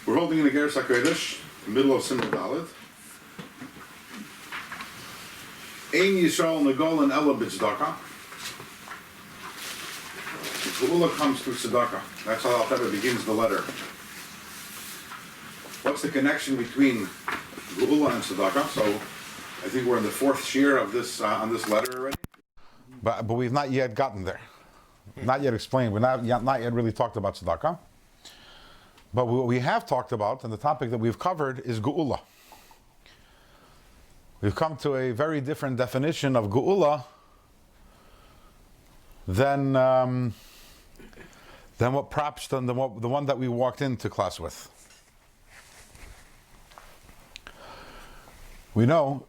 We're holding in Iggeres HaKodesh, middle of Simon Dalet. Ein Yisrael Nagol and Ella B'Tzedakah. Geula comes through tzedakah. That's how Al-Tebbe begins the letter. What's the connection between Geula and tzedakah? So I think we're in the fourth shir of this on this letter already. But we've not yet gotten there. Not yet explained. We're not yet really talked about tzedakah. But what we have talked about, and the topic that we've covered, is Geula. We've come to a very different definition of Geula than what perhaps the one that we walked into class with. We know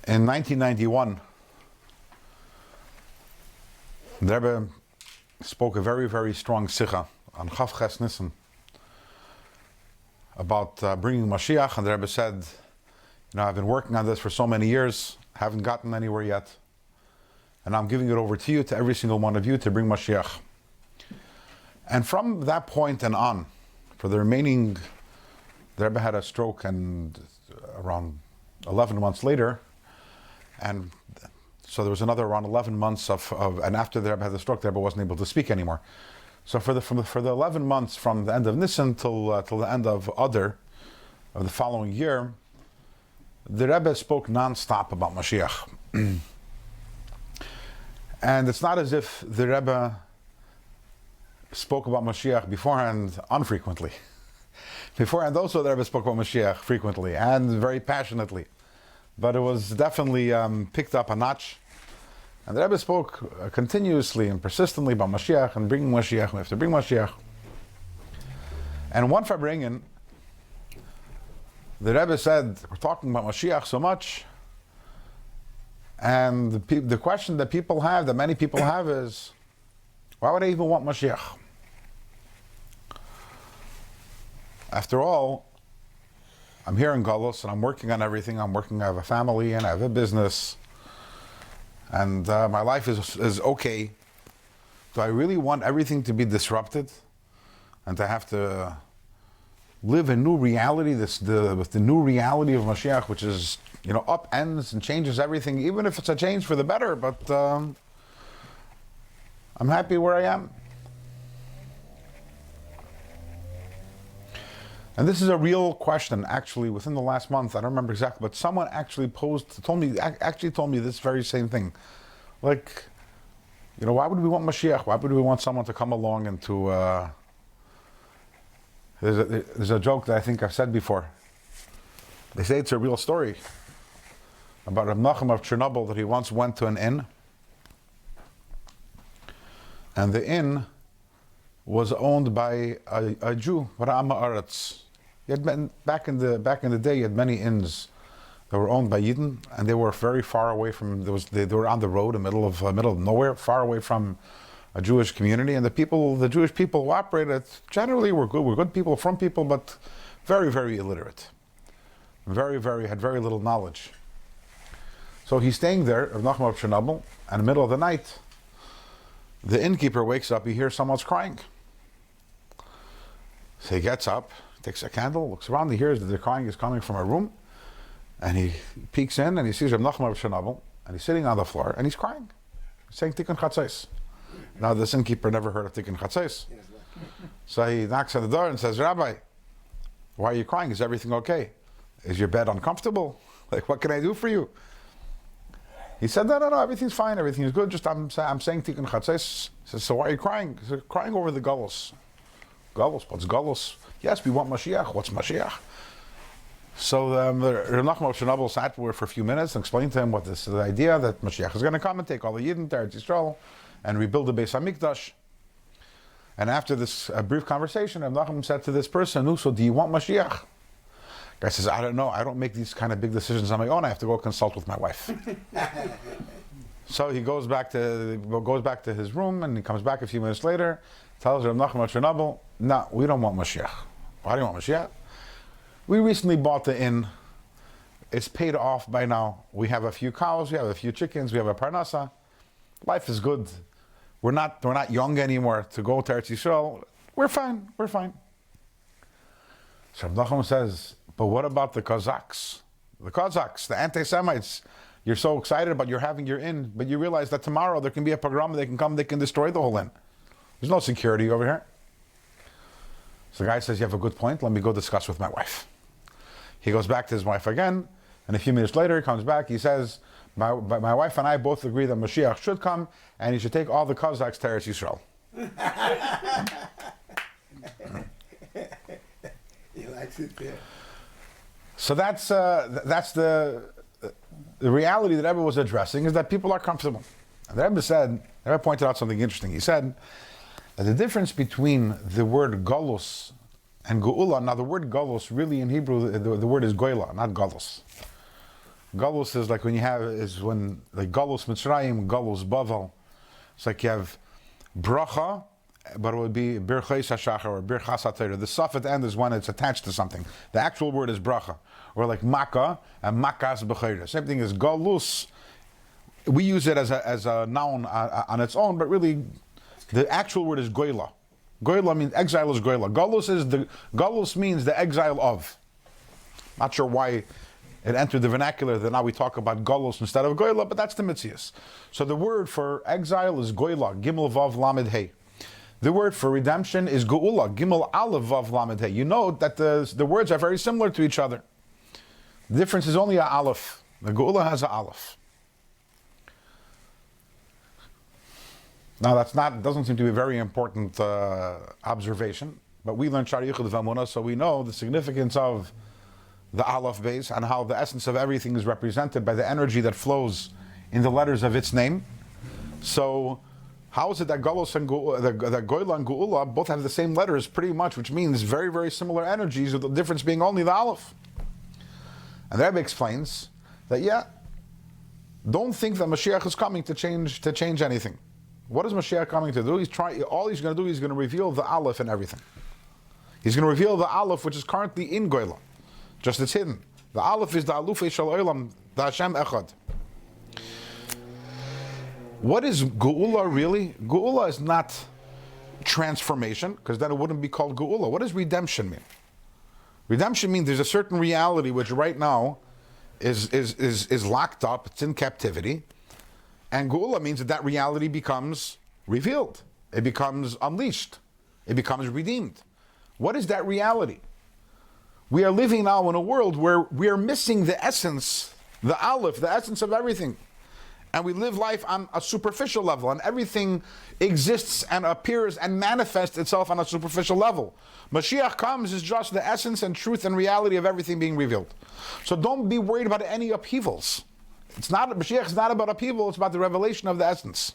in 1991, the Rebbe spoke a very, very strong sikha on Chav Ches Nissen about bringing Mashiach, and the Rebbe said, I've been working on this for so many years, haven't gotten anywhere yet, and I'm giving it over to you, to every single one of you, to bring Mashiach. And from that point and on, for the remaining, the Rebbe had a stroke, and around 11 months later, and so there was another around 11 months and after the Rebbe had the stroke, the Rebbe wasn't able to speak anymore. So for the 11 months from the end of Nisan till the end of Adar of the following year, the Rebbe spoke non-stop about Mashiach. And it's not as if the Rebbe spoke about Mashiach beforehand unfrequently. Beforehand also the Rebbe spoke about Mashiach frequently and very passionately. But it was definitely picked up a notch. And the Rebbe spoke continuously and persistently about Mashiach and bringing Mashiach. We have to bring Mashiach. And one Farbringen, the Rebbe said, we're talking about Mashiach so much, and the question that people have, that many people have, is, why would I even want Mashiach? After all, I'm here in Galus and I'm working on everything. I have a family and I have a business. And my life is okay. Do I really want everything to be disrupted? And to have to live a new reality, with the new reality of Mashiach, which is, upends and changes everything, even if it's a change for the better, but I'm happy where I am. And this is a real question, actually, within the last month. I don't remember exactly, but someone actually told me this very same thing. Like, why would we want Mashiach? Why would we want someone to come along and to... There's a joke that I think I've said before. They say it's a real story about Reb Nachum of Chernobyl, that he once went to an inn, and the inn was owned by a Jew, Ra'am Haaretz. Back in the day, you had many inns that were owned by Yidden, and they were very far away from. They were on the road, in the middle of nowhere, far away from a Jewish community. And the Jewish people who operated generally were good people, from people, but very, very illiterate, had very little knowledge. So he's staying there, Rav Nachum of Chernobyl, and in the middle of the night, the innkeeper wakes up. He hears someone's crying. So he gets up, takes a candle, looks around, he hears that the crying is coming from a room, and he peeks in and he sees Rav Nachum of Chernobyl, and he's sitting on the floor and he's crying. He's saying Tikkun Chatzos. Now this innkeeper never heard of Tikkun Chatzos. So he knocks on the door and says, Rabbi, why are you crying? Is everything okay? Is your bed uncomfortable? Like, what can I do for you? He said, no, everything's fine, everything is good, just I'm saying Tikkun Chatzos. He says, so why are you crying? He said, crying over the Galus. Galus, what's Galus? Yes, we want Mashiach. What's Mashiach? So Rav Nachum of Chernobyl sat for a few minutes and explained to him what this the idea that Mashiach is going to come and take all the Yidden to Eretz Yisrael and rebuild the Beis HaMikdash. And after this brief conversation, Rav Nachum said to this person, so do you want Mashiach? The guy says, I don't know. I don't make these kind of big decisions on my own. I have to go consult with my wife. So he goes back to his room, and he comes back a few minutes later, tells Rav Nachum of Chernobyl, no, we don't want Mashiach. Why do you want Mashiach? We recently bought the inn. It's paid off by now. We have a few cows, we have a few chickens, we have a parnasa. Life is good. We're not young anymore to go to Eretz Yisrael. We're fine. So Rabbi Nachman says, but what about the Kazakhs? The anti-Semites. You're so excited about you're having your inn, but you realize that tomorrow there can be a pogrom, they can come, they can destroy the whole inn. There's no security over here. So the guy says, you have a good point, let me go discuss with my wife. He goes back to his wife again, and a few minutes later he comes back, he says, my wife and I both agree that Mashiach should come, and he should take all the Kazakhs to Eretz Yisrael. He likes it there. So that's the reality that Rebbe was addressing, is that people are comfortable. And the Rebbe pointed out something interesting. He said that the difference between the word galus and geula, now the word galus really in Hebrew, the word is goyla, not galus. Galus is like when like galus Mitzrayim, galus Bavel. It's like you have bracha, but it would be birchais hashachar or birchas hatayra. The suff at the end is when it's attached to something. The actual word is bracha. Or like makkah and makas b'chayra. Same thing as galus. We use it as a noun on its own, but really the actual word is goyla. Goyla means exile is goyla. Galus means the exile of. Not sure why it entered the vernacular that now we talk about galus instead of goyla, but that's the mitzias. So the word for exile is goyla, gimel vav lamed hey. The word for redemption is geula, gimel aleph vav lamed hey. You know that the words are very similar to each other. The difference is only a aleph. The geula has a aleph. Now doesn't seem to be a very important observation, but we learned Shari Yichud V'Amunah, so we know the significance of the aleph base and how the essence of everything is represented by the energy that flows in the letters of its name. So how is it that Galus and Goyla and Geula both have the same letters pretty much, which means very, very similar energies, with the difference being only the aleph? And the Rebbe explains that don't think that Mashiach is coming to change anything. What is Mashiach coming to do? All he's going to do is going to reveal the aleph in everything. He's going to reveal the aleph which is currently in Goyla. Just it's hidden. The aleph is the alufei shel olam, the Hashem echad. What is geula really? Geula is not transformation, because then it wouldn't be called geula. What does redemption mean? Redemption means there's a certain reality which right now is locked up, it's in captivity. And geula means that reality becomes revealed. It becomes unleashed. It becomes redeemed. What is that reality? We are living now in a world where we are missing the essence, the aleph, the essence of everything. And we live life on a superficial level, and everything exists and appears and manifests itself on a superficial level. Mashiach comes is just the essence and truth and reality of everything being revealed. So don't be worried about any upheavals. Mashiach is not about upheaval, it's about the revelation of the essence.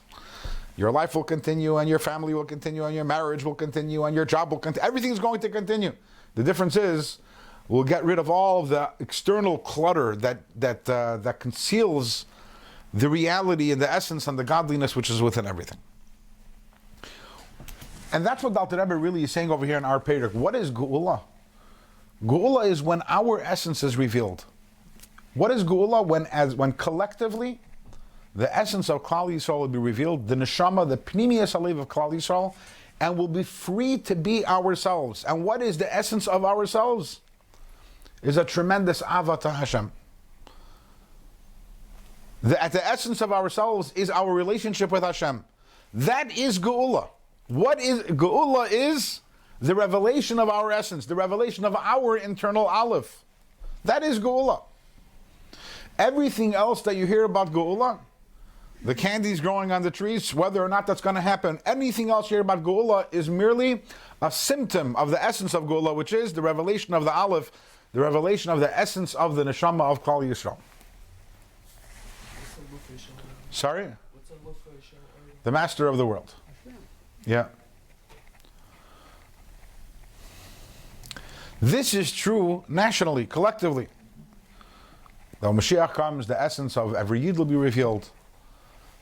Your life will continue, and your family will continue, and your marriage will continue, and your job will continue. Everything is going to continue. The difference is, we'll get rid of all of the external clutter that conceals the reality and the essence and the godliness which is within everything. And that's what Dr. Rebbe really is saying over here in our Perek. What is Geula? Geula is when our essence is revealed. What is Geula? When collectively the essence of Klal Yisrael will be revealed, the neshama, the pnimiyas halev of Klal Yisrael, and will be free to be ourselves. And what is the essence of ourselves? Is a tremendous ava to Hashem. The essence of ourselves is our relationship with Hashem. That is Geula. What is Geula? Is the revelation of our essence, the revelation of our internal aleph. That is Geula. Everything else that you hear about Geula, the candies growing on the trees, whether or not that's going to happen, anything else you hear about Geula is merely a symptom of the essence of Geula, which is the revelation of the aleph, the revelation of the essence of the neshama of Klal Yisrael. Sorry? The master of the world. Yeah. This is true nationally, collectively. When Mashiach comes, the essence of every Yid will be revealed.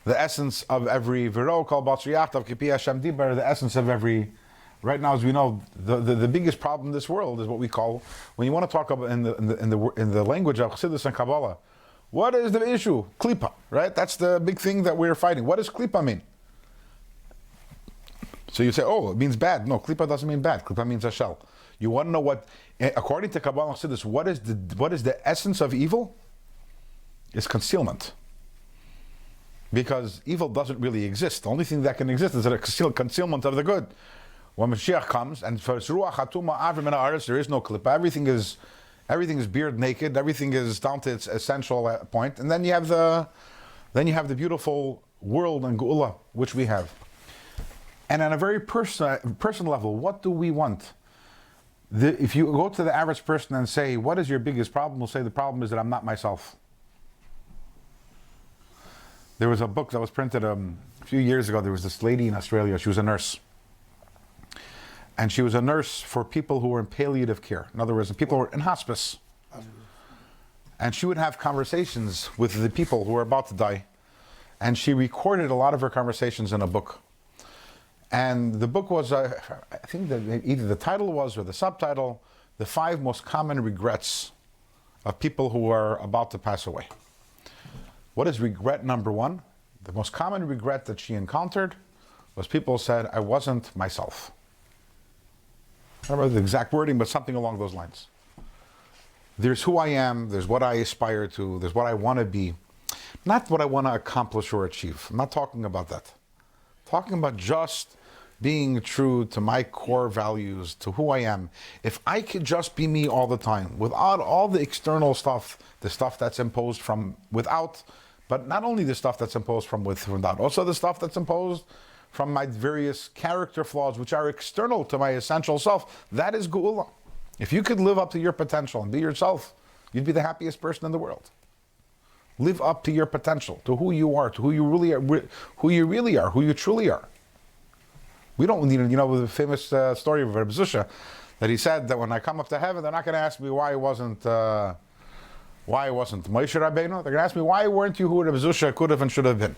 The essence of every Vero called Batsriyacht of Kipi Hashem Dibar, the essence of every. Right now, as we know, the biggest problem in this world is what we call, when you want to talk about in the language of Chassidus and Kabbalah, what is the issue? Klipa, right? That's the big thing that we're fighting. What does Klipa mean? So you say, oh, it means bad. No, klipa doesn't mean bad. Klipa means a shell. You want to know what, according to Kabbalah Chassidus, what is the essence of evil? It's concealment. Because evil doesn't really exist. The only thing that can exist is a concealment of the good. When Mashiach comes, and for Ruach Hatuma Avrim and Aretz, there is no klipa. Everything is beard naked. Everything is down to its essential point. And then you have the beautiful world and Geula, which we have. And on a very personal level, what do we want? If you go to the average person and say, what is your biggest problem? We'll say the problem is that I'm not myself. There was a book that was printed a few years ago. There was this lady in Australia. She was a nurse. And she was a nurse for people who were in palliative care. In other words, people who were in hospice. And she would have conversations with the people who were about to die. And she recorded a lot of her conversations in a book. And the book was, I think that either the title was or the subtitle, The 5 Most Common Regrets of People Who Are About to Pass Away. What is regret number 1? The most common regret that she encountered was people said, I wasn't myself. I don't remember the exact wording, but something along those lines. There's who I am, there's what I aspire to, there's what I want to be. Not what I want to accomplish or achieve. I'm not talking about that. I'm talking about just being true to my core values, to who I am. If I could just be me all the time, without all the external stuff, the stuff that's imposed from without, but not only the stuff that's imposed from without, also the stuff that's imposed from my various character flaws, which are external to my essential self, that is Geula. If you could live up to your potential and be yourself, you'd be the happiest person in the world. Live up to your potential, to who you are, to who you really are, who you truly are. We don't need, the famous story of Rabbi Zusha, that he said that when I come up to heaven, they're not going to ask me why it wasn't Moshe Rabbeinu. They're going to ask me, why weren't you who Rabbi Zusha could have and should have been?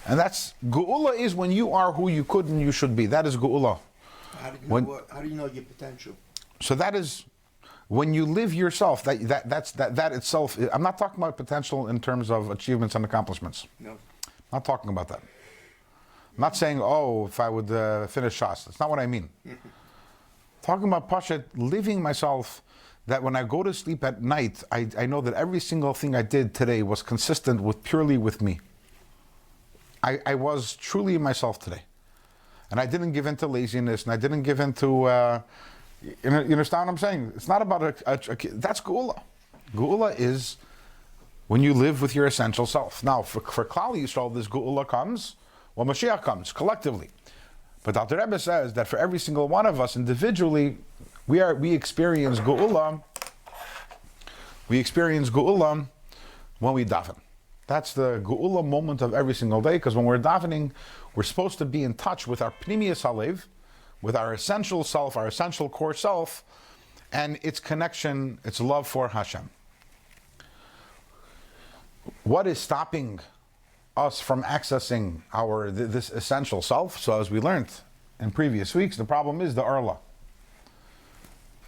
And that's, Geula is when you are who you could and you should be. That is Geula. How do you know your potential? So that is, when you live yourself, that itself, I'm not talking about potential in terms of achievements and accomplishments. No. I'm not talking about that. I'm not saying, if I would finish Shas. That's not what I mean. Talking about Pashat, living myself, that when I go to sleep at night, I know that every single thing I did today was consistent purely with me. I was truly myself today. And I didn't give in to laziness, and I didn't give in to, you understand what I'm saying? It's not about that's Geula. Geula is when you live with your essential self. Now, for Klal Yisrael, this Geula comes when Mashiach comes, collectively. But Dr. Rebbe says that for every single one of us individually, we experience Geula. We experience Geula when we daven. That's the Geula moment of every single day, because when we're davening, we're supposed to be in touch with our Pnimius Halev, with our essential self, our essential core self, and its connection, its love for Hashem. What is stopping us from accessing this essential self? So as we learned in previous weeks, the problem is the Arla.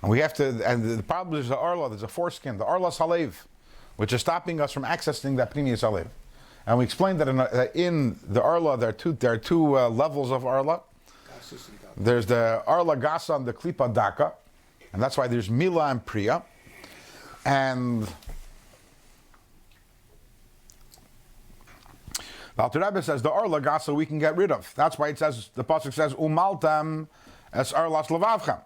And the problem is the Arla, there's a foreskin, the Arla Halev, which is stopping us from accessing that Pnimius Halev. And we explained that in the Arla, there are two levels of Arla. There's the Arla Gasa and the Klipa Daka, and that's why there's Mila and Priya. And the Alter Rebbe says the Arla Gasa we can get rid of. That's why the pasuk says Umaltem es Arlas Levavchem.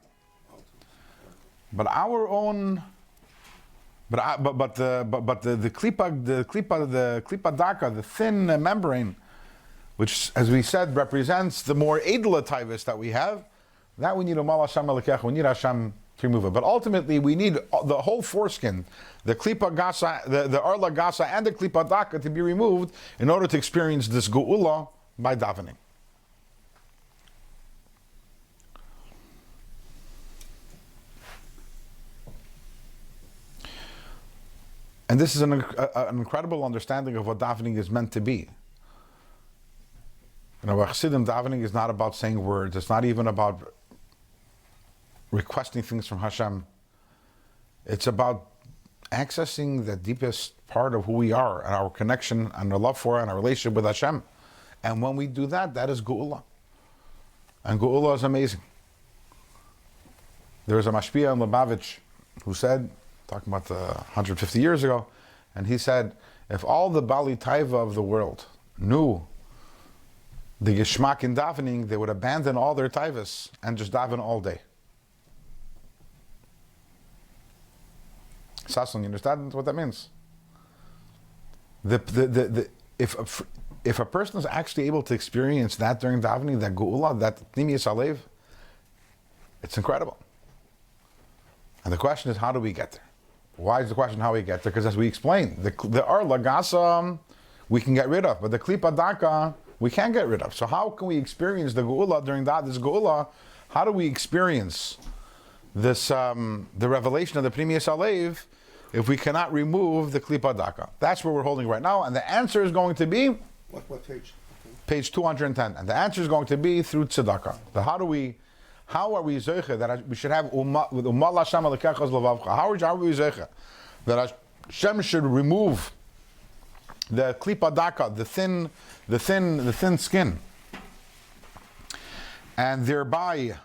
But our own, the klipa daka, the thin membrane, which, as we said, represents the more edel taivas that we have, that we need a Mal Hashem Elokech, we need Hashem to remove it. But ultimately, we need the whole foreskin, the klipa gasa, the arla gasa, and the klipa daka to be removed in order to experience this geula by davening. And this is an incredible understanding of what davening is meant to be. Chassidim, davening is not about saying words. It's not even about requesting things from Hashem. It's about accessing the deepest part of who we are and our connection and our love for and our relationship with Hashem. And when we do that, that is geula. And Geula is amazing. There was a Mashpia in Lubavitch who said, talking about 150 years ago, and he said, if all the Bali Taiva of the world knew the Yishmak in davening, they would abandon all their Taivas and just daven all day. Sason, you understand what that means? If a person is actually able to experience that during davening, that Geula, that Pnimiyas Alev, it's incredible. And the question is, how do we get there? Why is the question how we get there? Because as we explained, the Arla Gasa we can get rid of, but the Klipa Daka we can't get rid of. So how can we experience the Geula during this Geula? How do we experience this the revelation of the Pnimiyas Alev if we cannot remove the Klipa Daka? That's where we're holding right now, and the answer is going to be what page? Page 210, and the answer is going to be through tzedakah. How are we zeicha that we should have with Ummah Hashem Alekechas Levavcha? How are we zeicha that Hashem should remove the klipa daka, the thin skin, and thereby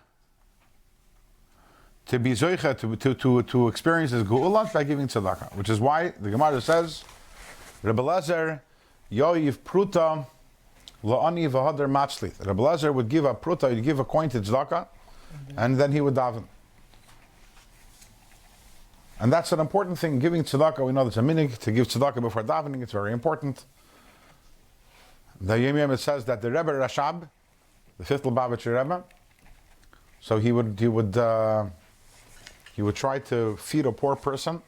to be zeicha to experience this geula by giving tzedakah, which is why the Gemara says, Rebbe Lezer Yoiv Pruta La'ani V'Hadar Matzli. Rebbe Lezer would give a pruta, he'd give a coin to tzedakah, and then he would daven. And that's an important thing. Giving tzedakah, we know that's a minig to give tzedakah before davening. It's very important. The Yom Yom, it says that the Rebbe Rashab, the fifth Lubavitcher Rebbe, so he would try to feed a poor person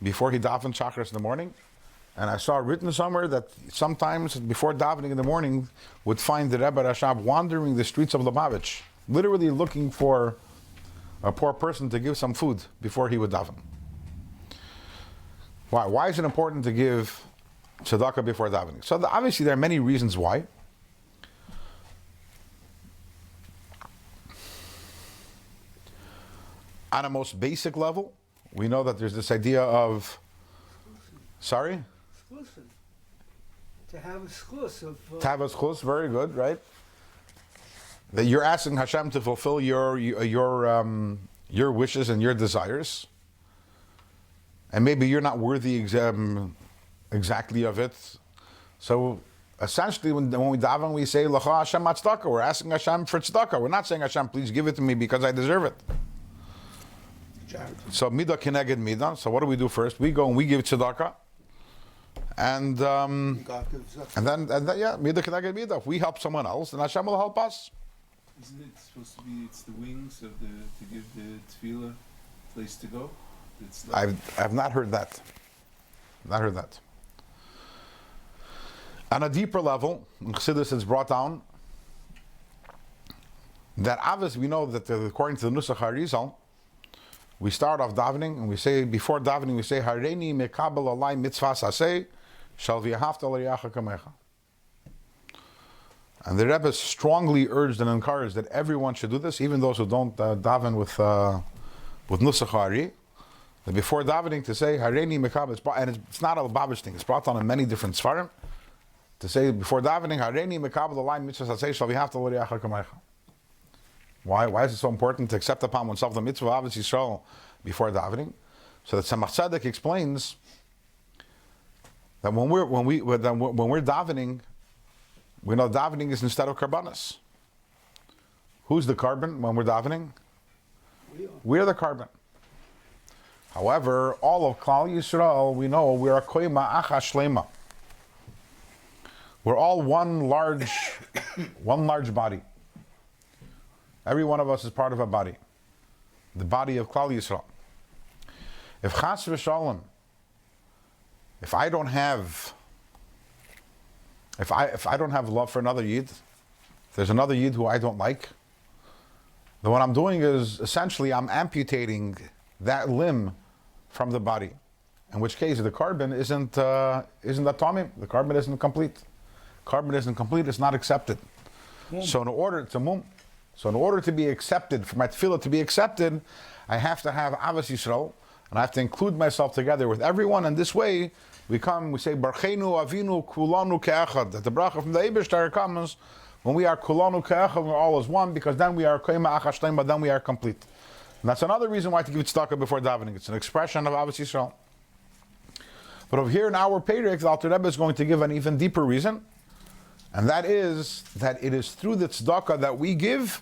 before he davened chakras in the morning. And I saw written somewhere that sometimes before davening in the morning would find the Rebbe Rashab wandering the streets of Lubavitch, literally looking for a poor person to give some food before he would daven. Why? Why is it important to give tzedakah before davening? So obviously there are many reasons why. On a most basic level, we know that there's this idea of, sorry? Exclusive. To have a schus of... To have a schus, very good, right? That you're asking Hashem to fulfill your wishes and your desires, and maybe you're not worthy exactly of it. So essentially, when we daven, we say L'cha Hashem Tzedakah. We're asking Hashem for tzedakah. We're not saying Hashem, please give it to me because I deserve it. Charity. So midah keneged midah. So what do we do first? We go and we give tzedakah, and God gives us. then yeah, midah keneged midah. If we help someone else, then Hashem will help us. Isn't it supposed to be, it's the wings of to give the tefillah place to go? It's like, I've not heard that. Not heard that. On a deeper level, in Chassidus it's brought down that obviously we know that according to the Nusach HaRizal, we start off davening and we say, before davening we say, Hareini mekabel alai mitzvah saseh, shal v'yahavta l'riacha kamecha. And the Rebbe strongly urged and encouraged that everyone should do this, even those who don't daven with Nusach HaRi. That before davening to say Hareini Mekabel, and it's not a Lubavitch thing. It's brought on in many different svarim. To say before davening Hareini Mekabel Alai Mitzvah Saseh Shal V'Yahavta L'Riacha Kamecha. Why is it so important to accept upon oneself the mitzvah of Yisrael before davening? So that Tzemach Tzedek explains that when we're davening, we know davening is instead of karbanos. Who's the carbon when we're davening? We're the carbon. However, all of Klal Yisrael, we know we're a koima acha shlema. We're all one large body. Every one of us is part of a body, the body of Klal Yisrael. If chas v'shalom, if I don't have love for another yid, if there's another yid who I don't like, then what I'm doing is essentially I'm amputating that limb from the body. In which case the carbon isn't atomim. The carbon isn't complete. Carbon isn't complete. It's not accepted. So in order to be accepted, for my tefillah to be accepted, I have to have Avos Yisrael, and I have to include myself together with everyone. And this way, we say Barcheinu Avinu Kulanu Ke'achad. That the bracha from the Eibishter comes when we are kulanu ke'echad, we're all as one, because then we are koima achas shlema, but then we are complete. And that's another reason why to give tzedakah before davening. It's an expression of Avos Yisrael. But over here in our Perek, the Alter Rebbe is going to give an even deeper reason, and that is that it is through the tzedakah that we give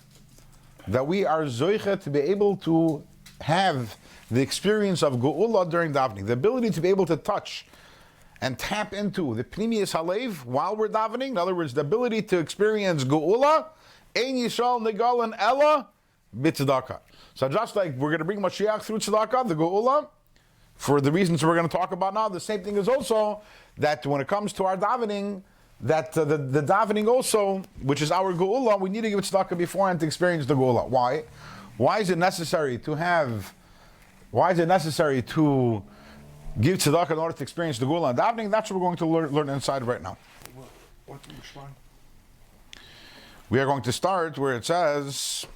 that we are zoiche to be able to have the experience of geula during davening, the ability to be able to touch and tap into the pnimius halev while we're davening. In other words, the ability to experience geula, ein yishal negalan ella b'tzedakah. So just like we're going to bring Mashiach through tzedakah, the geula, for the reasons we're going to talk about now, the same thing is also that when it comes to our davening, that the davening also, which is our geula, we need to give tzedakah beforehand to experience the geula. Why? Why is it necessary to give tzedakah in order to experience the geula and davening? That's what we're going to learn inside right now. Which one? We are going to start where it says,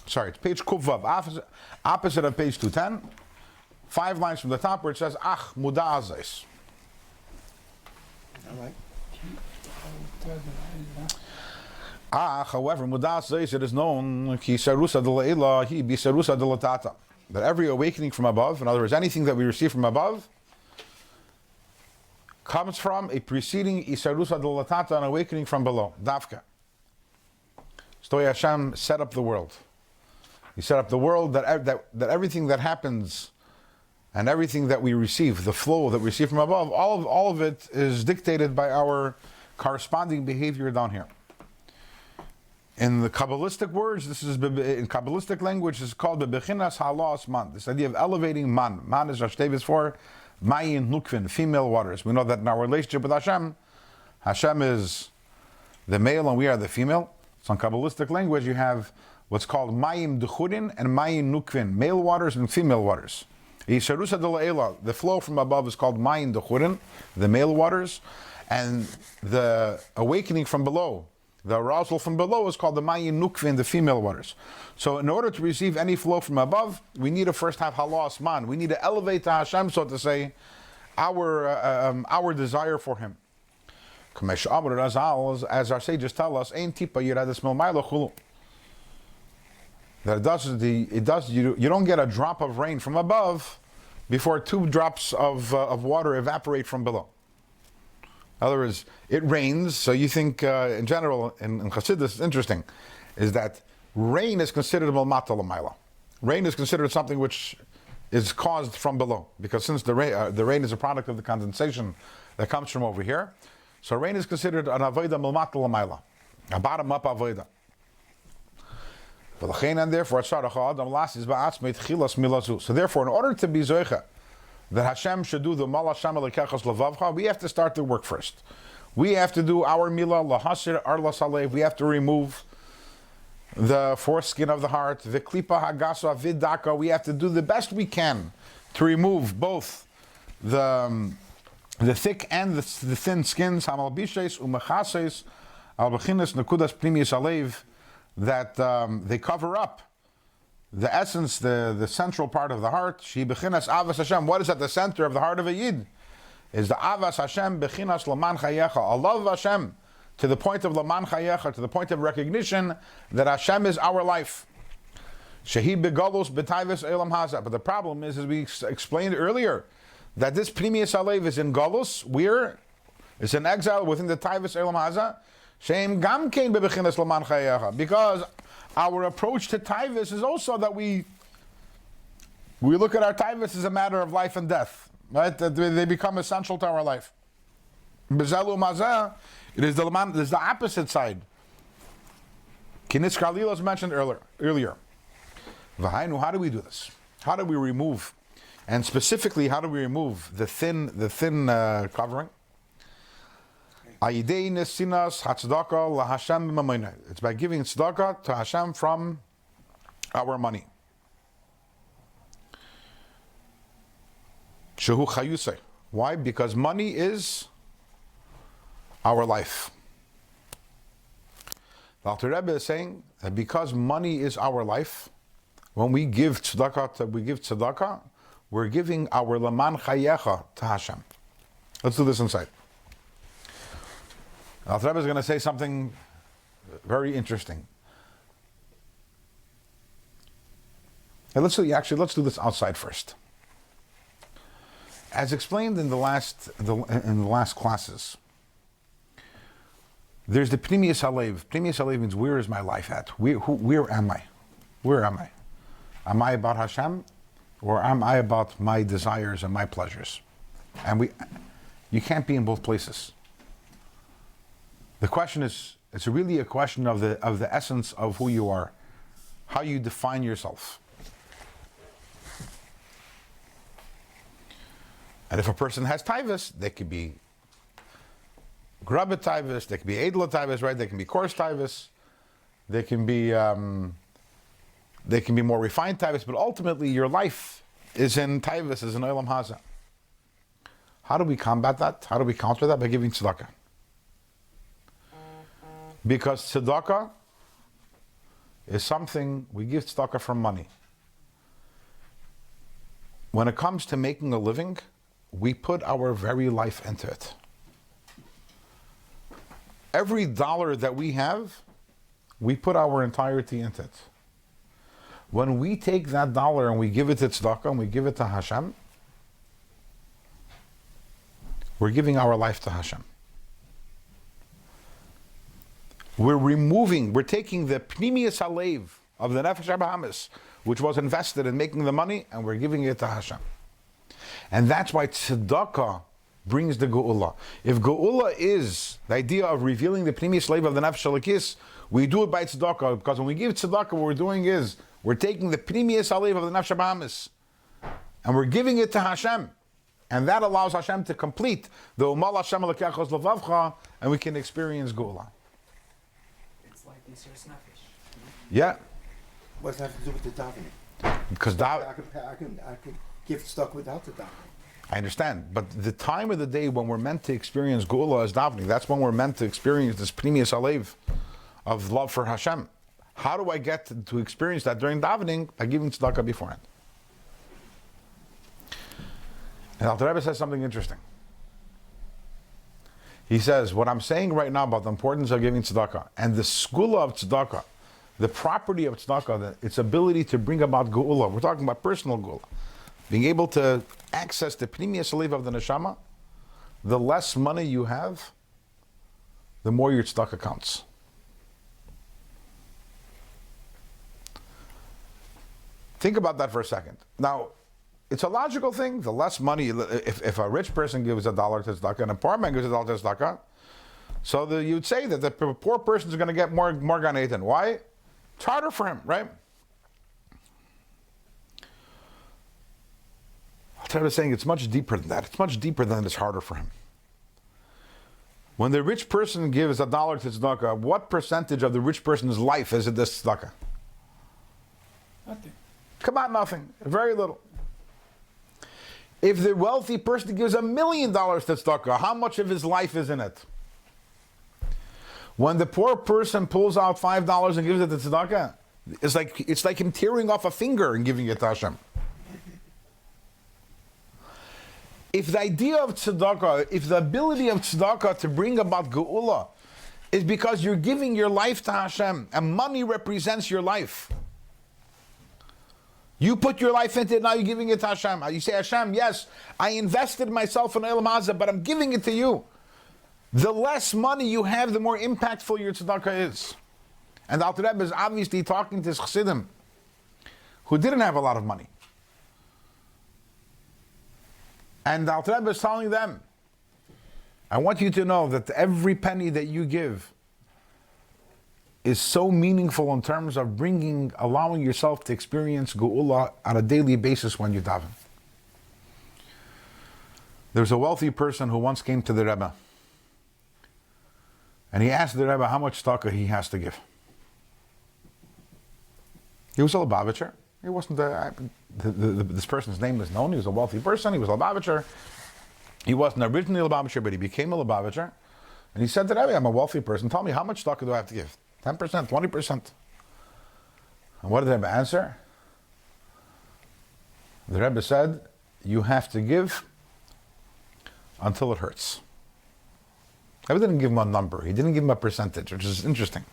it's page Kufvav, opposite of page 210, 5 lines from the top where it says, Ach muda azais. All right. However, muda azais, it is known, ki sarusa de la'ila, hi bi sarusa de latata. That every awakening from above, in other words, anything that we receive from above, comes from a preceding isarusa de latata, an awakening from below, davka. Stoy Hashem set up the world. He set up the world that everything that happens and everything that we receive, the flow that we receive from above, all of it is dictated by our corresponding behavior down here. In the Kabbalistic words, this is in Kabbalistic language, it's called the bechinas halas man. This idea of elevating man. Man is Rashtevis for mayin nukvin, female waters. We know that in our relationship with Hashem, Hashem is the male and we are the female. So in Kabbalistic language, you have what's called mayim dechurin and mayim nukvin, male waters and female waters. Yisharusa de la'ela, the flow from above is called mayim dechurin, the male waters, and the awakening from below, the arousal from below, is called the mayim nukvin, the female waters. So in order to receive any flow from above, we need to first have halas man. We need to elevate to Hashem, so to say, our desire for Him. As our sages tell us, "Ein tipa yiradis milmayla chulu." That you don't get a drop of rain from above before 2 drops of water evaporate from below. In other words, it rains, so you think, in general, in Chassidus, it's interesting, is that rain is considered milmata l'mayla. Rain is considered something which is caused from below, because since the rain is a product of the condensation that comes from over here, so rain is considered an avodah milmata l'mayla, a bottom-up avodah. And therefore, so therefore, in order to be zoicha, that Hashem should do the Mal Hashem Elekechos Levavcha, we have to start the work first. We have to do our milah lahasir arla salev. We have to remove the foreskin of the heart, the klipa hagasa vidaka. We have to do the best we can to remove both the thick and the thin skins, hamal bishes umechases al bechinas nekudas pnimius alev, that they cover up the essence, the central part of the heart. She bechinas avas Hashem. What is at the center of the heart of a yid? Is the avas Hashem bechinas laman chayecha, a love of Hashem to the point of laman chayecha, to the point of recognition that Hashem is our life. Shehi begalus betayves elam haza. But the problem is, as we explained earlier, that this pnimius alev is in galus. It's in exile within the tayves elam haza. Sheim gam kein bebechinas laman chayecha, because our approach to Taivus is also that we look at our Taivus as a matter of life and death, right? That they become essential to our life. Bezelu mazeh, it is the opposite side. Kinitz Kalila was mentioned earlier. V'hainu, how do we do this? How do we remove, and specifically, how do we remove the thin covering? It's by giving tzedakah to Hashem from our money. Shehu chayusei. Why? Because money is our life. The Alter Rebbe is saying that because money is our life, when we give tzedakah, we're giving our laman chayecha to Hashem. Let's do this inside. Alter Rebbe is going to say something very interesting. And let's do this outside first. As explained in the last classes, there's the Pnimiyas Halev. Pnimiyas Halev means, where is my life at? Where am I? Where am I? Am I about Hashem, or am I about my desires and my pleasures? And you can't be in both places. The question is, it's really a question of the essence of who you are, how you define yourself. And if a person has taivas, they could be grabit taivas, they could be edla taivas, right? They can be coarse taivas, they can be more refined taivas, but ultimately your life is in taivas, is in olam haza. How do we combat that? How do we counter that? By giving tzedakah. Because tzedakah is something, we give tzedakah for money. When it comes to making a living, we put our very life into it. Every dollar that we have, we put our entirety into it. When we take that dollar and we give it to tzedakah and we give it to Hashem, we're giving our life to Hashem. We're taking the Pnimiyas Halev of the Nefesh HaBahamis, which was invested in making the money, and we're giving it to Hashem. And that's why tzedakah brings the geula. If geula is the idea of revealing the Pnimiyas Halev of the Nefesh Halakis, we do it by tzedakah, because when we give tzedakah, what we're doing is, we're taking the Pnimiyas Halev of the Nefesh HaBahamis, and we're giving it to Hashem. And that allows Hashem to complete the Umal Hashem Alekechos Levavcha, and we can experience geula. Yeah. What does that have to do with the davening? Because I could give stuck without the davening. I understand, but the time of the day when we're meant to experience geula is davening. That's when we're meant to experience this Pnimiyas Halev of love for Hashem. How do I get to experience that during davening? By giving tzedakah beforehand. And Alter Rebbe says something interesting. He says, what I'm saying right now about the importance of giving tzedakah and the skula of tzedakah, the property of tzedakah, its ability to bring about geula. We're talking about personal geula. Being able to access the Pnimiyas Halev of the neshama, the less money you have, the more your tzedakah counts. Think about that for a second. Now, it's a logical thing. The less money, if a rich person gives $1 to tzedakah and a poor man gives $1 to tzedakah, so you'd say that the poor person is going to get more Gan Eden. Why? It's harder for him, right? I was saying it's much deeper than that. It's much deeper than it's harder for him. When the rich person gives $1 to tzedakah, what percentage of the rich person's life is it this tzedakah? Nothing. Come on, nothing. Very little. If the wealthy person gives $1 million to tzedakah, how much of his life is in it? When the poor person pulls out $5 and gives it to tzedakah, it's like him tearing off a finger and giving it to Hashem. If the idea of tzedakah, if the ability of tzedakah to bring about geula is because you're giving your life to Hashem, and money represents your life. You put your life into it, now you're giving it to Hashem. You say, Hashem, yes, I invested myself in Olam Hazeh, but I'm giving it to you. The less money you have, the more impactful your tzedakah is. And the Alter Rebbe is obviously talking to his chassidim who didn't have a lot of money. And the Alter Rebbe is telling them, I want you to know that every penny that you give is so meaningful in terms of allowing yourself to experience geula on a daily basis when you daven. There's a wealthy person who once came to the Rebbe, and he asked the Rebbe how much tzedakah he has to give. He was a Lubavitcher. He wasn't this person's name is known. He was a wealthy person. He was a Lubavitcher. He wasn't originally a Lubavitcher, but he became a Lubavitcher. And he said to the Rebbe, I'm a wealthy person. Tell me, how much tzedakah do I have to give? 10%, 20%. And what did the Rebbe answer? The Rebbe said, you have to give until it hurts. Rabbi didn't give him a number. He didn't give him a percentage, which is interesting.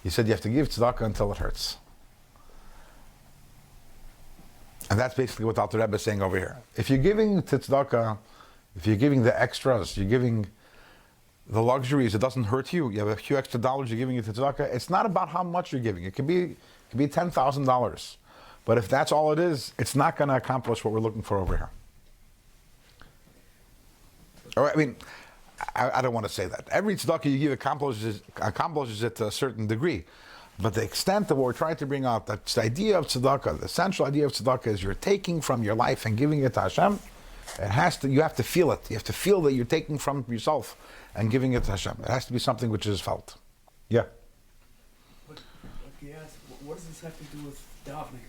He said you have to give tzedakah until it hurts. And that's basically what Alter Rebbe is saying over here. If you're giving to tzedakah, if you're giving the extras, you're giving the luxuries, it doesn't hurt you. You have a few extra dollars you're giving it to tzedakah. It's not about how much you're giving. It could be $10,000. But if that's all it is, it's not going to accomplish what we're looking for over here. Or, I mean, I don't want to say that. Every tzedakah you give accomplishes it to a certain degree. But the extent of what we're trying to bring out, that's the idea of tzedakah, the essential idea of tzedakah is you're taking from your life and giving it to Hashem. You have to feel it. You have to feel that you're taking from yourself and giving it to Hashem. It has to be something which is felt. Yeah. But he asked, what does this have to do with davening?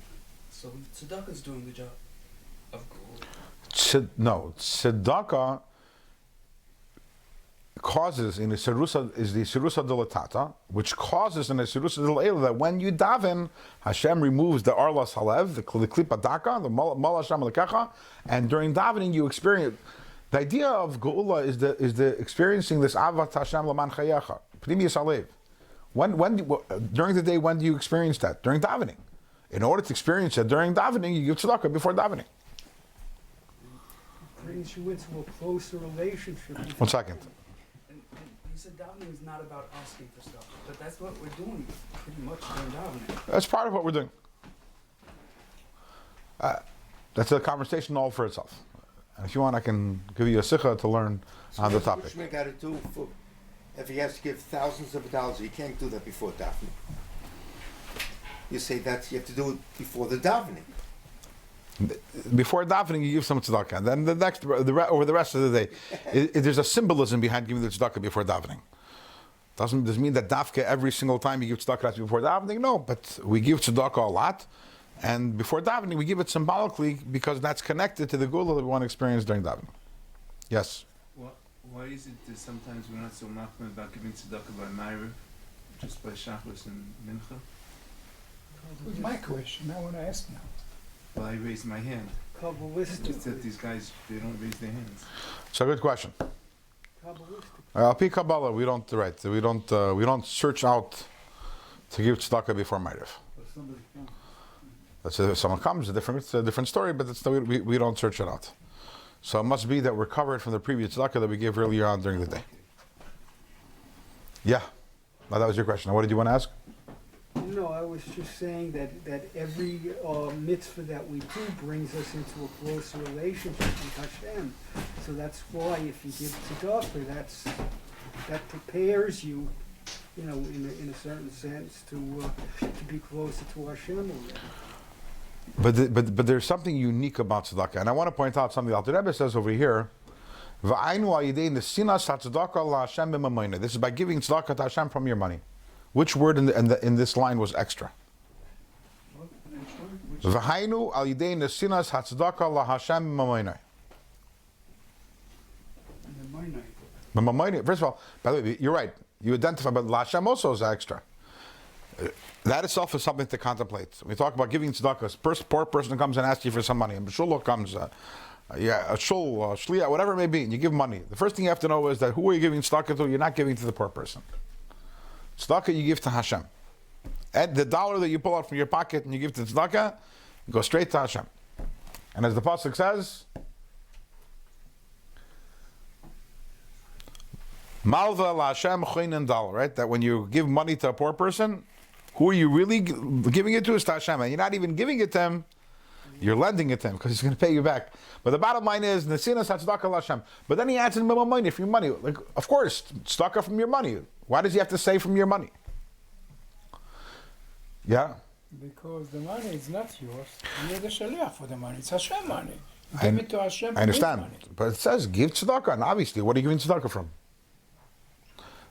So tzedakah is doing the job of gold. No, tzedakah causes in the Sirusa is the Sirusa Dilatata, which causes in the Sirusa Dilatata that when you daven, Hashem removes the Arlas Halev, the Klipa Daka, the Mal Hashem Lekecha, and during davening you experience. The idea of Geula is the experiencing this Avat Hashem Laman Chayecha, Pnimius Halev. During the day, when do you experience that? During davening. In order to experience it during davening, you give tzedakah before davening. It brings you into a closer relationship. 1 second. And he said davening is not about asking for stuff, but that's what we're doing pretty much during davening. That's part of what we're doing. That's a conversation all for itself. And if you want, I can give you a sikha to learn on the topic. Which we got to do if he has to give thousands of dollars, he can't do that before davening. You say that you have to do it before the davening. Before davening, you give some tzedakah, and then over the rest of the day, there's a symbolism behind giving the tzedakah before davening. Doesn't mean that dafka every single time you give tzedakah has to be before davening. No, but we give tzedakah a lot, and before davening we give it symbolically because that's connected to the gula that we want to experience during davening. Yes. Why is it that sometimes we're not so machmir about giving tzedakah by Ma'ariv, just by Shacharis and Mincha? What's my question? I want to ask now. Well, I raised my hand. It's just that these guys, they don't raise their hands. It's a good question. Al-Pi Kabbalah, we don't search out to give tzedakah before Ma'ariv. That's if someone comes, it's a different story, but we don't search it out. So it must be that we're covered from the previous tzedakah that we gave earlier on during the day. Yeah. Now that was your question. Now what did you want to ask? No, I was just saying that every mitzvah that we do brings us into a closer relationship with Hashem. So that's why if you give tzedakah, that prepares you, in a certain sense, to be closer to Hashem already. But there's something unique about tzedakah, and I want to point out something the Alter Rebbe says over here. This is by giving tzedakah to Hashem from your money. Which word in this line was extra? V'hainu al yidei nesinas hatzedakah laHashem b'mamonai. First of all, by the way, you're right. You identify, but laHashem also is extra. That itself is something to contemplate. When we talk about giving tzedakah, a poor person comes and asks you for some money, and shul comes, a shul, shliya, whatever it may be, and you give money. The first thing you have to know is that who are you giving tzedakah to? You're not giving to the poor person. Tzedakah you give to Hashem. And the dollar that you pull out from your pocket and you give to tzedakah, you go straight to Hashem. And as the pasuk says, Malva la Hashem choinen dal, right? That when you give money to a poor person, who are you really giving it to is to Hashem. And you're not even giving it to him, you're lending it to him because he's going to pay you back. But the bottom line is, Nesinas tzedakah la Hashem. But then he adds in money from your money. Like, of course, tzedakah from your money. Why does he have to say from your money? Yeah? Because the money is not yours. You're the shaliach for the money. It's Hashem money. You give it to Hashem. I understand. Money. But it says give tzedakah. And obviously, what are you giving tzedakah from?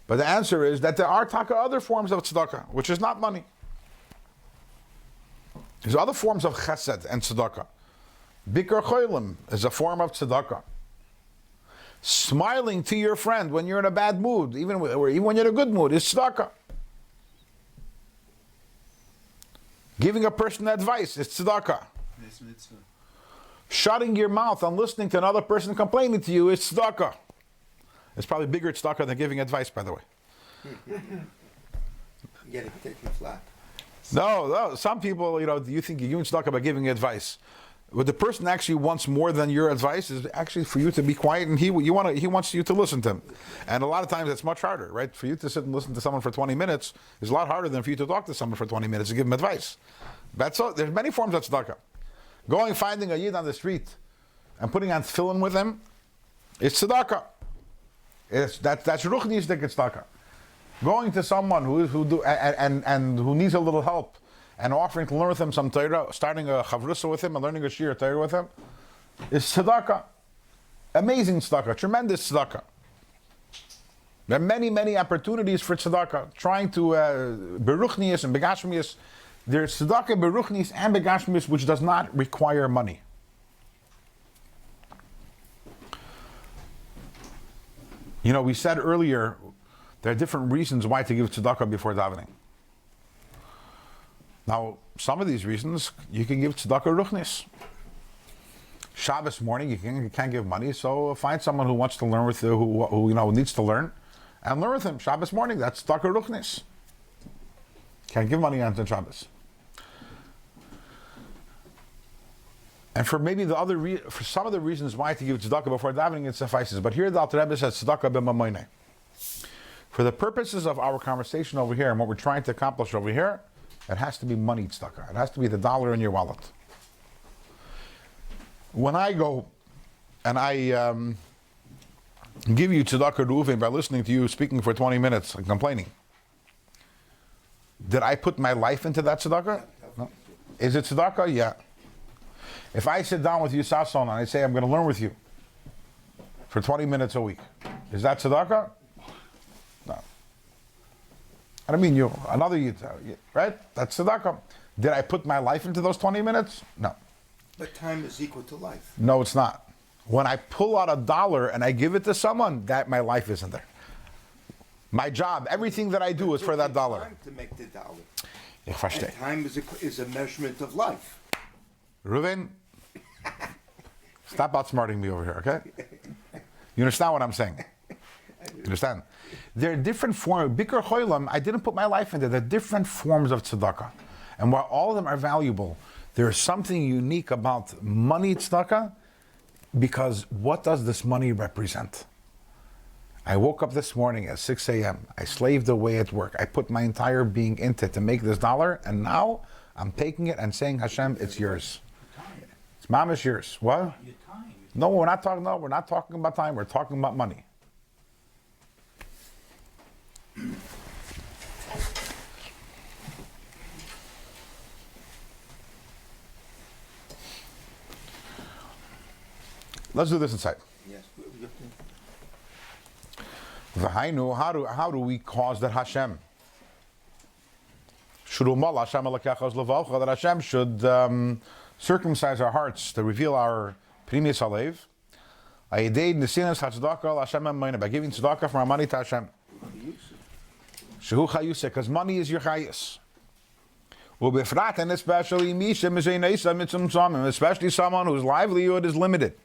But the answer is that there are other forms of tzedakah, which is not money. There's other forms of chesed and tzedakah. Bikar cholim is a form of tzedakah. Smiling to your friend when you're in a bad mood, even when you're in a good mood, is tzedakah. Giving a person advice is tzedakah. Shutting your mouth and listening to another person complaining to you is tzedakah. It's probably bigger tzedakah than giving advice, by the way. Getting taken flat. No. Some people, you think you're giving tzedakah by giving advice. What the person actually wants more than your advice is actually for you to be quiet, and he wants you to listen to him. And a lot of times it's much harder, right? For you to sit and listen to someone for 20 minutes is a lot harder than for you to talk to someone for 20 minutes and give him advice. That's all. There's many forms of tzedakah. Finding a yid on the street and putting on tefillin with him, it's tzedakah. That's ruchnistic tzedakah. Going to someone who needs a little help and offering to learn with him some Torah, starting a chavrusa with him and learning a shir Torah with him, is tzedakah. Amazing tzedakah, tremendous tzedakah. There are many, many opportunities for tzedakah. Trying to beruchnius and begashmius. There's tzedakah, beruchnius, and begashmius which does not require money. We said earlier there are different reasons why to give tzedakah before davening. Now, some of these reasons, you can give tzedakah ruchnis. Shabbos morning, you can't give money, so find someone who wants to learn with you, who needs to learn, and learn with him. Shabbos morning, that's tzedakah ruchnis. Can't give money on Shabbos. And for maybe for some of the reasons why to give tzedakah before davening, it suffices. But here the Alter Rebbe says tzedakah b'mamoineh. For the purposes of our conversation over here and what we're trying to accomplish over here, it has to be money tzedakah. It has to be the dollar in your wallet. When I go and I give you tzedakah ruven by listening to you speaking for 20 minutes and complaining, did I put my life into that tzedakah? No. Is it tzedakah? Yeah. If I sit down with you, Sasson, and I say I'm going to learn with you for 20 minutes a week, is that tzedakah? No. I don't mean you, another you, right? That's tzedakah. Did I put my life into those 20 minutes? No. But time is equal to life. No, it's not. When I pull out $1 and I give it to someone, that my life isn't there. My job, everything that I do is for that dollar. Time to make the dollar. Ich verstehe. And time is a measurement of life. Reuven, stop outsmarting me over here, okay? You understand what I'm saying? You understand? There are different forms. Bikkur Cholam, I didn't put my life into. There are different forms of tzedakah. And while all of them are valuable, there is something unique about money tzedakah, because what does this money represent? I woke up this morning at 6 a.m. I slaved away at work. I put my entire being into it to make this dollar, and now I'm taking it and saying, Hashem, it's yours. It's mama's yours. What? No, we're not talking about time. We're talking about money. Let's do this inside. Yes. V'hainu, how do we cause that Hashem that Hashem should circumcise our hearts to reveal our Pnimius Halev by giving tzedakah from our money to Hashem. Shehu chayuse, because money is your chayus. Ubefrat, and especially mishem is a especially someone whose livelihood is limited.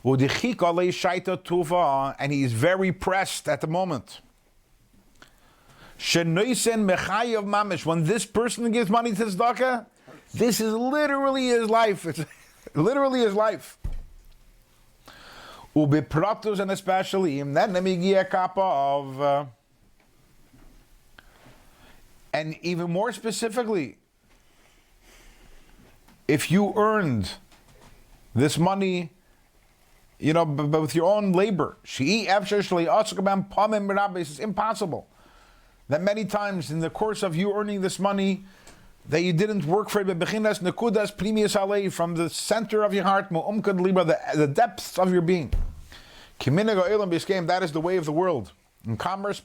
And he is very pressed at the moment. When this person gives money to tzedakah, this is literally his life. It's literally his life. And especially, and even more specifically, if you earned this money, but with your own labor, it's impossible that many times in the course of you earning this money, that you didn't work for it, from the center of your heart, the depths of your being. That is the way of the world. In commerce,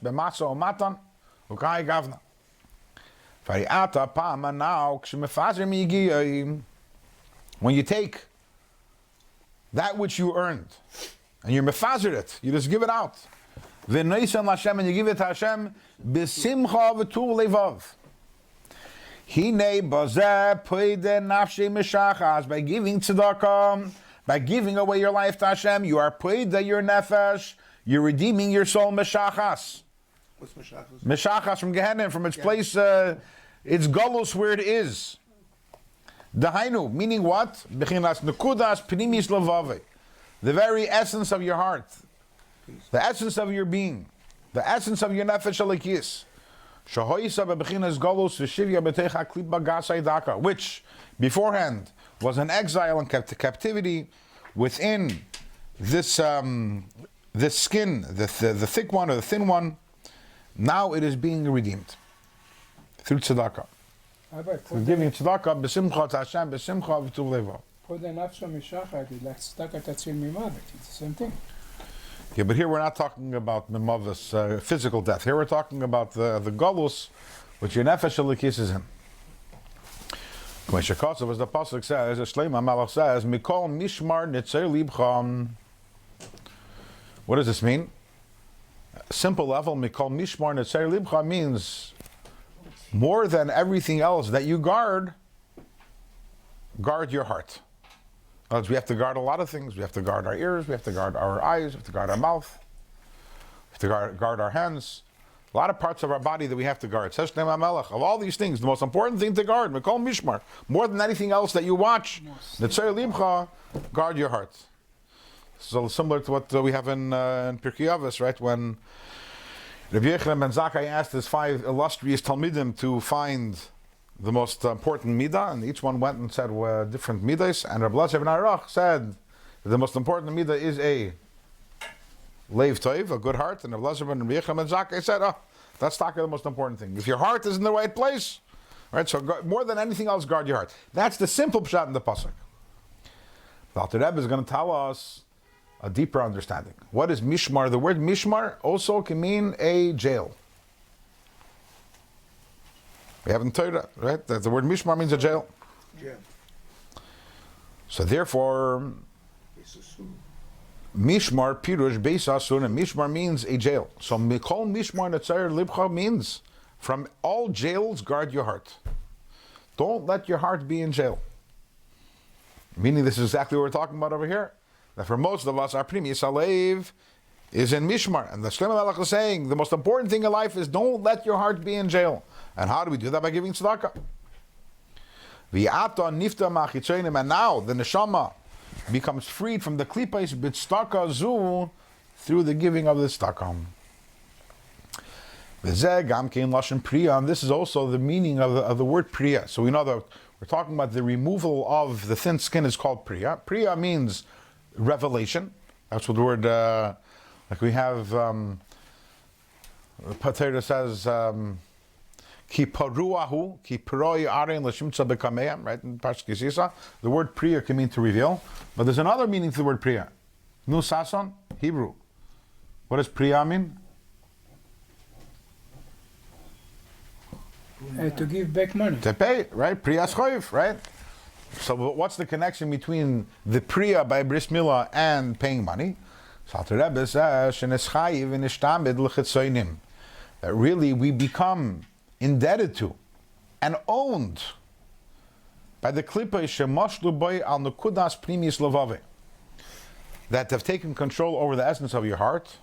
when you take that which you earned, and you're mefazer it, you just give it out. And you give it to Hashem, b'simcha v'tur levav. By giving tzedakah, by giving away your life to Hashem, you are poida your nefesh, You're redeeming your soul meshachas. What's Meshachos? Meshachas from Gehenna, from its place, its galus where it is. Dahainu, meaning what? Bechinas nekudas pnimis levave. The very essence of your heart. The essence of your being. The essence of your nefesh alikis. Shahoisa bechinas galus v'shivya betecha klipa gasai daka, which beforehand was an exile and kept captivity within this this skin, the thick one or the thin one. Now it is being redeemed through tzedakah. Rabbi, Through giving tzedakah, b'simcha to Hashem, b'simcha v'tuv levo. put the nafsha mishachar, like tzedakah tatzil mimavet. It's the same thing. Yeah, but here we're not talking about mimavas, physical death. Here we're talking about the galus, which your nefesh alikis is in. When Shekatzav, as the pasuk says, as Shleima Malach says, Mikol Mishmar Nitzer Libcha. What does this mean? Simple level, Mikol Mishmar Nitzer Libcha means more than everything else that you guard your heart. Otherwise, we have to guard a lot of things. We have to guard our ears, we have to guard our eyes, we have to guard our mouth, we have to guard our hands. A lot of parts of our body that we have to guard. Says Shneim HaMelech, of all these things, the most important thing to guard, Mikol Mishmar, more than anything else that you watch, Netzer Libcha, guard your heart. So similar to what we have in Pirkei Avos, right? When Rabbi Yochanan ben Zakkai asked his 5 illustrious Talmidim to find the most important midah, and each one went and said different midas, and Rabbi Elazar ben Arach said that the most important midah is a Leiv Toiv, a good heart, and Rabbi Elazar ben Yochanan ben Zakkai said, that's the most important thing. If your heart is in the right place, right? So more than anything else, guard your heart. That's the simple pshat in the pasuk. The Alter Rebbe is going to tell us a deeper understanding. What is mishmar? The word mishmar also can mean a jail. We haven't told that, right? That the word mishmar means a jail. Yeah. So therefore, Mishmar Pirush Beis Asun, and Mishmar means a jail. So Mikol Mishmar Netzer Libcha means from all jails guard your heart. Don't let your heart be in jail. Meaning this is exactly what we're talking about over here. That for most of us, our Primis Alev is in Mishmar. And the Shlomo Melech is saying the most important thing in life is don't let your heart be in jail. And how do we do that? By giving tzedakah. V'ata nifta ma'achitzonim, and now the neshama becomes freed from the klipos b'tzedakah zu through the giving of the tzedakah. V'zeh gam kein lashon priya, and this is also the meaning of the word priya. So we know that we're talking about the removal of the thin skin is called priya. Priya means revelation. That's what the word, like we have, Patera says, Ki paruahu, ki paroi arein l'shimtza b'kameim, right, in Parshas Kisisa. The word priya can mean to reveal, but there's another meaning to the word priya. Nu sason, Hebrew. What does priya mean? To give back money. To pay, right? Priya schoif, right? So what's the connection between the priya by bris milah and paying money? So Alter Rebbe says, sheneschayiv v'nishtamid l'chitzonim, that really we become indebted to and owned by the klipa shemashlu boy al nekudas primis levave, that have taken control over the essence of your heart.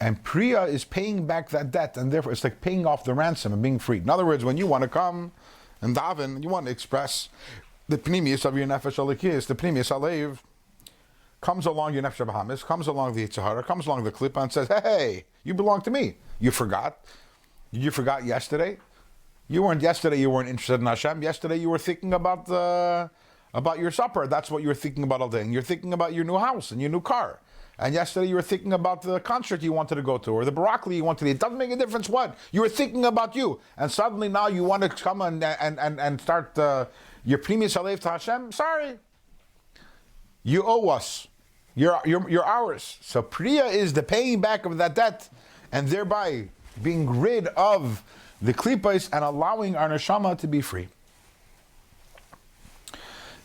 And priya is paying back that debt, and therefore it's like paying off the ransom and being freed. In other words, when you want to come and daven, you want to express the pnimius of your nefesh alikis, the pnimius alev, comes along your nefesh bahamis, comes along the Yitzhahara, comes along the klipa and says, hey, you belong to me. You forgot. You forgot yesterday. You weren't interested in Hashem. Yesterday you were thinking about your supper. That's what you were thinking about all day. And you're thinking about your new house and your new car. And yesterday you were thinking about the concert you wanted to go to, or the broccoli you wanted to eat. It doesn't make a difference what. You were thinking about you. And suddenly now you want to come and start your primis alev to Hashem. Sorry. You owe us. You're ours. So priya is the paying back of that debt, and thereby being rid of the klipos and allowing our neshama to be free.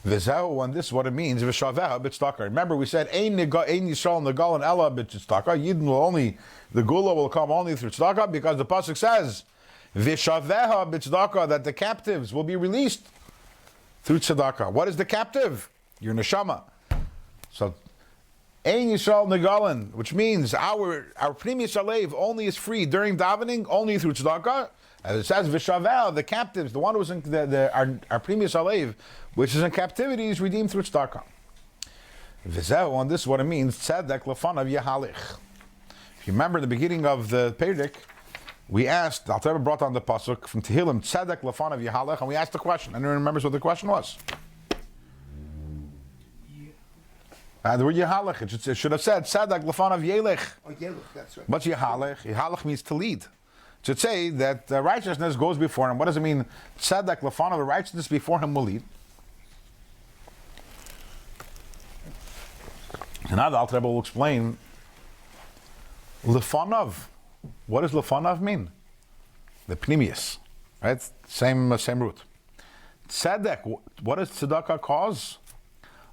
V'zehu, and this is what it means. V'shaveha b'tzedakah. Remember, we said ein yisrael negal and ella b'tzedakah. Yidden will only, the gula will come only through tzedakah, because the pasuk says v'shaveha b'tzedakah, that the captives will be released through tzedakah. What is the captive? Your neshama. So, Ein Yisrael Negalin, which means our Pnimis Alev only is free during davening, only through tzedakah. As it says, Vishavel, the captives, the one who was in our Pnimis Alev, which is in captivity, is redeemed through tzedakah. Vizehu, and this is what it means, Tzedek Lefanav Yehalich. If you remember in the beginning of the Perek, we asked, the Alter Rebbe brought on the pasuk from Tehillim, Tzedek Lefanav Yehalech, and we asked the question. Anyone remembers what the question was? The word Yehalech, it should have said Tzedek Lefanav Yelech. Oh, Yelech, that's right. What's Yehalech? Yehalech means to lead. It should say that righteousness goes before him. What does it mean? Tzedek Lefanav, righteousness before him will lead. And now the Alter Rebbe will explain Lefanav. What does Lefanav mean? The Pnimius, right? Same root. Tzedek, what does tzedakah cause?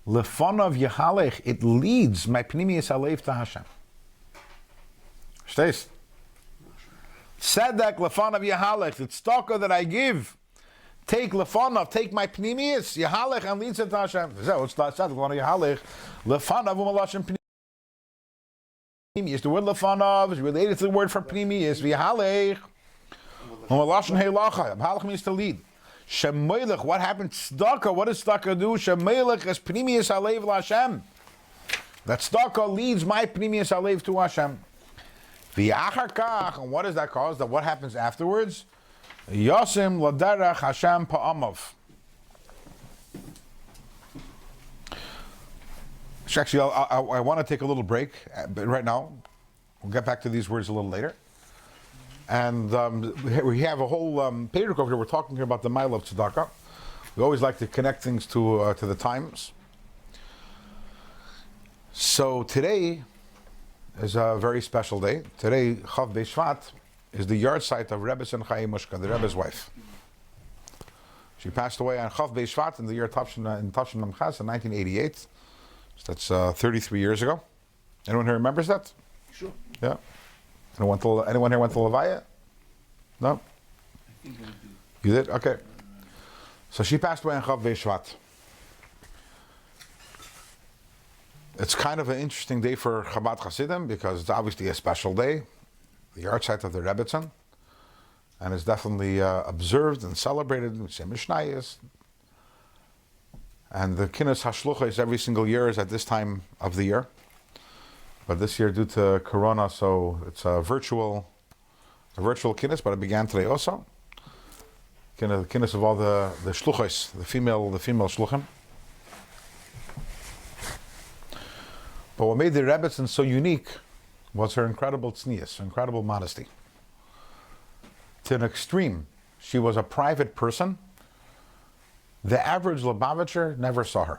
Lefanav Yehalech, it leads my Pnimius Alev to Hashem. Verstehst? Tzedek Lefanav Yehalech, the tzedakah that I give, take Lefanav, take my Pnimius Yehalech and leads it to Hashem. Tzedek Lefanav Yehalech, Lefanav u'malashim Pnimius. The word Lefanav is related to the word for Pnimius. Yehalech, u'malashim heilacha. Yehalech means to lead. Shemelech, what happened? Tzedakah, what does tzedakah do? Shemelech is Pnimius Alev LaHashem. That tzedakah leads my Pnimius Alev to Hashem. V'yachar kach, and what does that cause? That what happens afterwards? Yosim laderach Hashem pa'amav. Actually, I want to take a little break, but right now, we'll get back to these words a little later. And we have a whole Perek over here. We're talking here about the mile of tzedakah. We always like to connect things to the times. So today is a very special day. Today, Chav Beishvat, is the yard site of Rebbe and Chaim Mushka, the Rebbe's wife. She passed away on Chav Beishvat in the year Tavshin Namchas in 1988. So that's 33 years ago. Anyone here remembers that? Sure. Yeah. Anyone here went to Levaya? No? I think I do. You did? Okay. So she passed away on Chav Beishvat. It's kind of an interesting day for Chabad Hasidim because it's obviously a special day, the yard site of the Rebbetzin, and it's definitely observed and celebrated with Mishnayos. And the Kinnis Hashlucha is every single year is at this time of the year. But this year, due to Corona, so it's a virtual Kinnis, but it began today also. Kinnis of all the Shluchos, the female Shluchim. But what made the Rebbetzin so unique was her incredible tznius, her incredible modesty. To an extreme, she was a private person. The average Lubavitcher never saw her.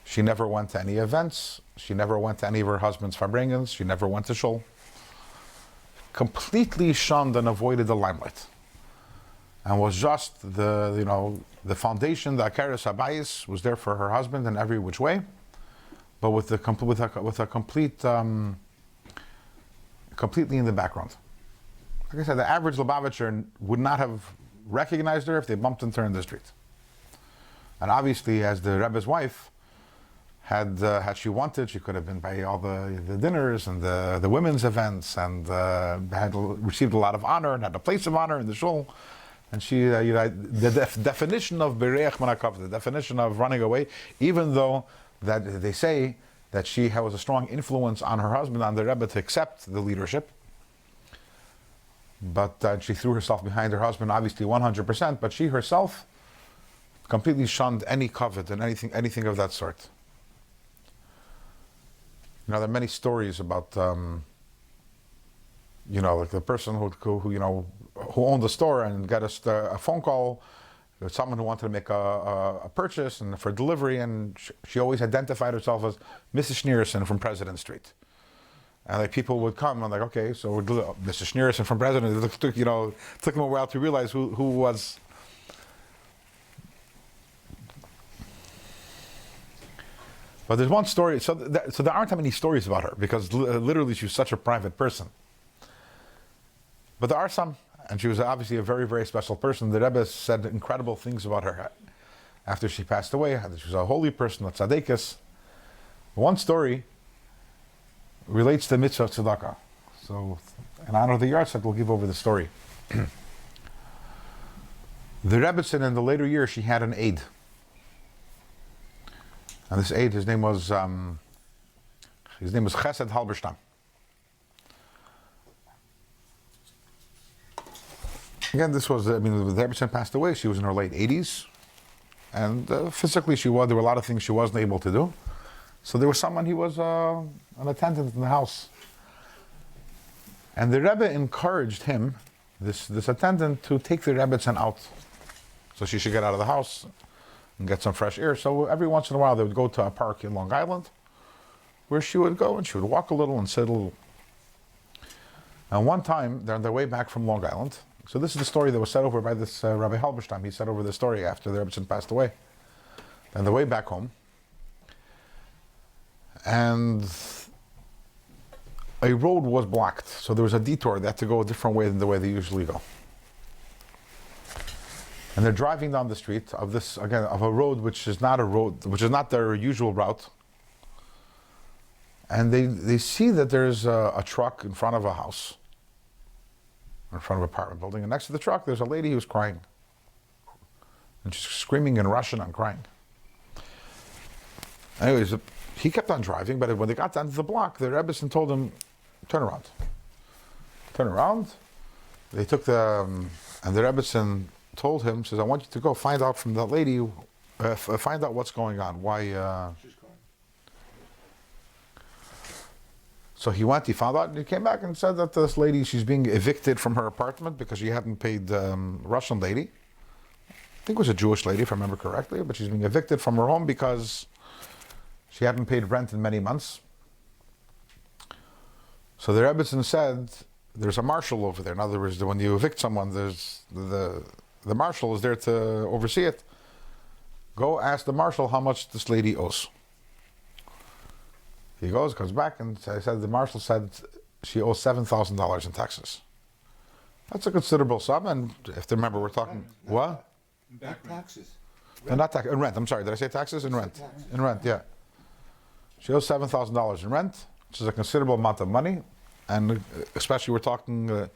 She never went to any events. She never went to any of her husband's farbrengens. She never went to shul. Completely shunned and avoided the limelight. And was just the foundation, the Iggeres Habayis was there for her husband in every which way. But with a complete, completely in the background. Like I said, the average Lubavitcher would not have recognized her if they bumped into her in the street. And obviously, as the Rebbe's wife, had she wanted, she could have been by all the dinners and the women's events, and had received a lot of honor and had a place of honor in the shul. And she, the definition of bereich manakav, the definition of running away, even though that they say that she was a strong influence on her husband, on the Rebbe, to accept the leadership. But she threw herself behind her husband, obviously 100%, but she herself completely shunned any covet and anything of that sort. There are many stories about, like the person who owned the store and got a phone call, someone who wanted to make a purchase and for delivery, and she always identified herself as Mrs. Schneerson from President Street. And people would come and okay, so Mrs. Schneerson from President. It took them a while to realize who was. But there's one story. So there aren't that many stories about her because literally she was such a private person. But there are some. And she was obviously a very, very special person. The Rebbe said incredible things about her after she passed away. She was a holy person, a tzaddikus. One story relates to mitzvah of tzedakah. So, in honor of the yahrzeit, we'll give over the story. The Rebbetzin, in the later years, she had an aide. And this aide, his name was Chesed Halberstam. Again, this was, the Rebbetzin passed away. She was in her late 80s. And physically, there were a lot of things she wasn't able to do. So there was someone, he was an attendant in the house. And the Rebbe encouraged him, this attendant, to take the Rebbetzin out. So she should get out of the house and get some fresh air. So every once in a while, they would go to a park in Long Island, where she would go and she would walk a little and sit a little. And one time, they're on their way back from Long Island. So this is the story that was said over by this Rabbi Halberstam. He said over the story after the Rebbetzin passed away. On the way back home, and a road was blocked. So there was a detour. They had to go a different way than the way they usually go. And they're driving down the street of this, again, of a road which is not their usual route. And they see that there's a truck in front of a house, in front of an apartment building. And next to the truck, there's a lady who's crying. And she's screaming in Russian and crying. Anyways, he kept on driving, but when they got down to the block, the Rebbetzin told him, turn around. Turn around. They took and the Rebbetzin told him, says, I want you to go find out from that lady, find out what's going on. Why? She's crying. So he went, he found out, and he came back and said that this lady, she's being evicted from her apartment because she hadn't paid Russian lady. I think it was a Jewish lady, if I remember correctly, but she's being evicted from her home because she hadn't paid rent in many months. So the Rebbetzin said, there's a marshal over there. In other words, when you evict someone, there's the marshal is there to oversee it. Go ask the marshal how much this lady owes. He goes, comes back, and the marshal said she owes $7,000 in taxes. That's a considerable sum, and if you remember, we're talking, what? Not taxes. Not tax, in rent, I'm sorry, did I say taxes? In rent. Taxes. In rent, yeah. She owes $7,000 in rent, which is a considerable amount of money, and especially we're talking at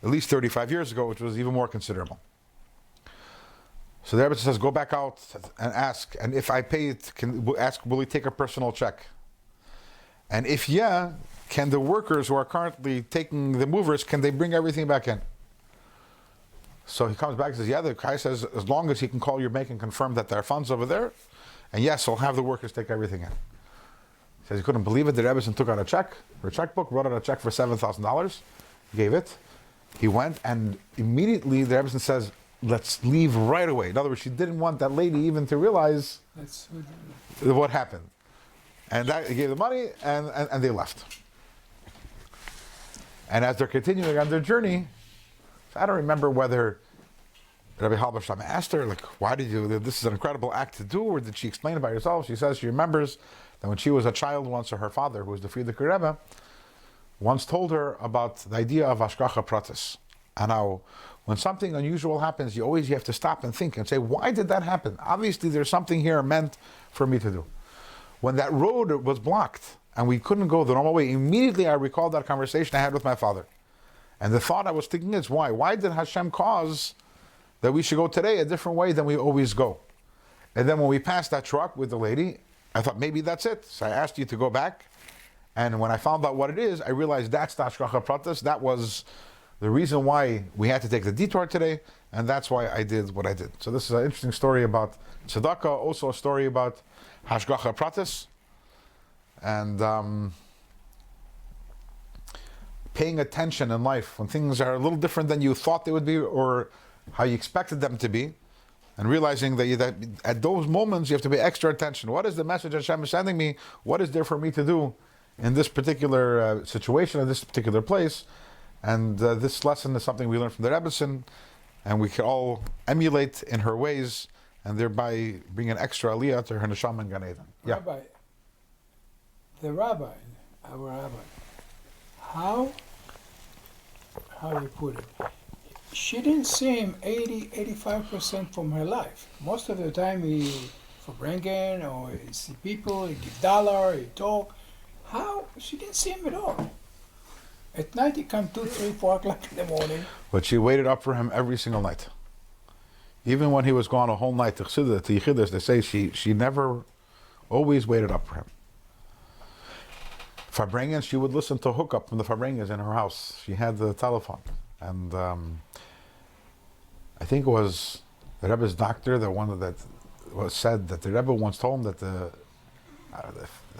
least 35 years ago, which was even more considerable. So the Rebbe says, go back out and ask, and if I pay it, will he take a personal check? And if yeah, can the workers who are currently taking the movers, can they bring everything back in? So he comes back and says, yeah, the guy says, as long as he can call your bank and confirm that there are funds over there, and yes, he'll have the workers take everything in. He says he couldn't believe it. The Rebbetzin took out a check, or a checkbook, wrote out a check for $7,000, gave it. He went, and immediately the Rebbetzin says, let's leave right away. In other words, she didn't want that lady even to realize what happened. And that, he gave the money, and they left. And as they're continuing on their journey, I don't remember whether Rabbi Halberstam asked her, like, why did you, this is an incredible act to do, or did she explain it by herself? She says she remembers that when she was a child once, her father, who was the Frierdiker Rebbe, once told her about the idea of Hashgacha Pratis. And how when something unusual happens, you have to stop and think and say, why did that happen? Obviously there's something here meant for me to do. When that road was blocked and we couldn't go the normal way, immediately I recalled that conversation I had with my father. And the thought I was thinking is, why? Why did Hashem cause that we should go today a different way than we always go? And then when we passed that truck with the lady, I thought maybe that's it. So I asked you to go back. And when I found out what it is, I realized that's the Hashgacha Pratis. That was the reason why we had to take the detour today. And that's why I did what I did. So this is an interesting story about tzedakah, also a story about Hashgacha Pratis. And paying attention in life when things are a little different than you thought they would be or how you expected them to be, and realizing that at those moments you have to pay extra attention. What is the message Hashem is sending me? What is there for me to do in this particular situation, in this particular place? And this lesson is something we learned from the Rebbetzin, and we can all emulate in her ways, and thereby bring an extra aliyah to her neshama and Gan Eden. Yeah. Rabbi, our rabbi, how you put it? She didn't see him 85% from her life. Most of the time he for bringing, or he see people, he give dollar, he talk. How? She didn't see him at all. At night he come 2, 3, 4 o'clock in the morning. But she waited up for him every single night. Even when he was gone a whole night to Iggeres, they say she never, always waited up for him. Farbrengens, she would listen to hookup from the Farbrengens in her house. She had the telephone. And I think it was the Rebbe's doctor, the one that was said that the Rebbe once told him that the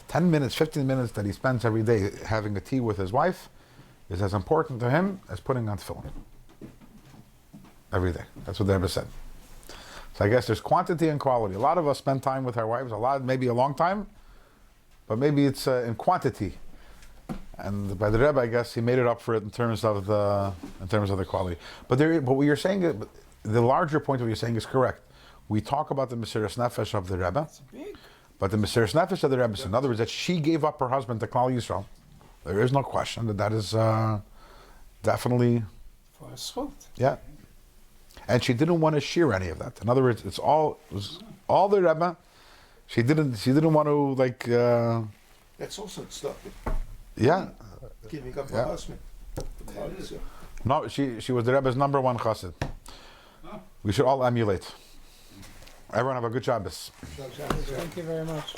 10 minutes, 15 minutes that he spends every day having a tea with his wife is as important to him as putting on tefillin. Every day. That's what the Rebbe said. So I guess there's quantity and quality. A lot of us spend time with our wives, maybe a long time, but maybe it's in quantity. And by the Rebbe, I guess he made it up for it in terms of the quality. But what you're saying, the larger point of what you're saying is correct. We talk about the Mesiras Nefesh of the Rebbe, It's big. but the Mesiras Nefesh of the Rebbe, in other words, that she gave up her husband to Klal Yisrael. There is no question that is definitely, For a zchut. yeah. And she didn't want to share any of that. In other words, it was all the Rebbe. She didn't want to That's also stuff. yeah. Giving up Yeah. her husband. No, she was the Rebbe's number one chassid. We should all emulate. Everyone have a good Shabbos. Thank you very much.